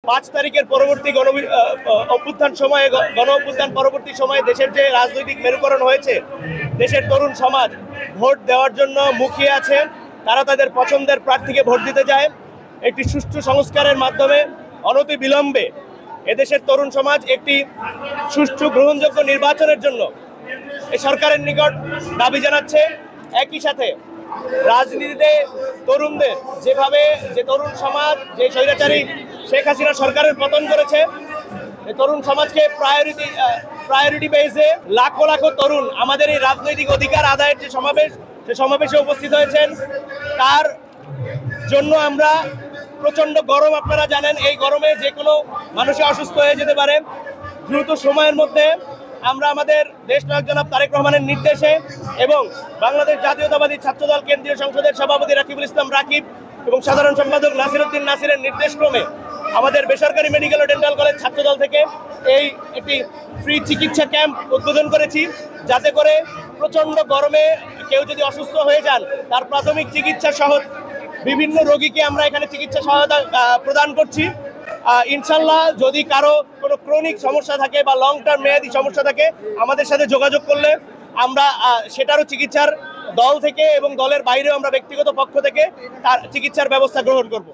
5 তারিখের পরবর্তী অভ্যুত্থান সময়ে গণ অভ্যুত্থান পরবর্তী সময়ে দেশের যে রাজনৈতিক মেরুকরণ হয়েছে, দেশের তরুণ সমাজ ভোট দেওয়ার জন্য মুখিয়ে আছে। তারা তাদের পছন্দের প্রার্থীকে ভোট দিতে যায়। একটি সুষ্ঠু সংস্কারের মাধ্যমে অনতি বিলম্বে এদেশের তরুণ সমাজ একটি সুষ্ঠু গ্রহণযোগ্য নির্বাচনের জন্য এই সরকারের নিকট দাবি জানাচ্ছে। একই সাথে রাজনীতিতে তরুণদের যেভাবে যে তরুণ সমাজ যে স্বৈরাচারী শেখ হাসিনা সরকারের পতন করেছে, এই তরুণ সমাজকে প্রায়োরিটি বেসে লাখো লাখো তরুণ আমাদের এই রাজনৈতিক অধিকার আদায়ের যে সমাবেশ, সে সমাবেশে উপস্থিত হয়েছেন। তার জন্য আমরা প্রচণ্ড গরম, আপনারা জানেন এই গরমে যে কোনো মানুষই অসুস্থ হয়ে যেতে পারে। দ্রুত সময়ের মধ্যে আমরা আমাদের দেশনায়ক জনাব তারেক রহমানের নির্দেশে এবং বাংলাদেশ জাতীয়তাবাদী ছাত্রদল কেন্দ্রীয় সংসদের সভাপতি রাকিবুল ইসলাম রাকিব এবং সাধারণ সম্পাদক নাসিরউদ্দিন নাসিরের নির্দেশক্রমে আমাদের বেসরকারি মেডিকেল ও ডেন্টাল কলেজ ছাত্রদল থেকে একটি ফ্রি চিকিৎসা ক্যাম্প উদ্বোধন করেছি, যাতে করে প্রচণ্ড গরমে কেউ যদি অসুস্থ হয়ে যান তার প্রাথমিক চিকিৎসা সহ বিভিন্ন রোগীকে আমরা এখানে চিকিৎসা সহায়তা প্রদান করছি। ইনশাল্লাহ যদি কারো কোনো ক্রনিক সমস্যা থাকে বা লং টার্ম মেয়াদী সমস্যা থাকে, আমাদের সাথে যোগাযোগ করলে আমরা সেটারও চিকিৎসার দল থেকে এবং দলের বাইরেও আমরা ব্যক্তিগত পক্ষ থেকে তার চিকিৎসার ব্যবস্থা গ্রহণ করব।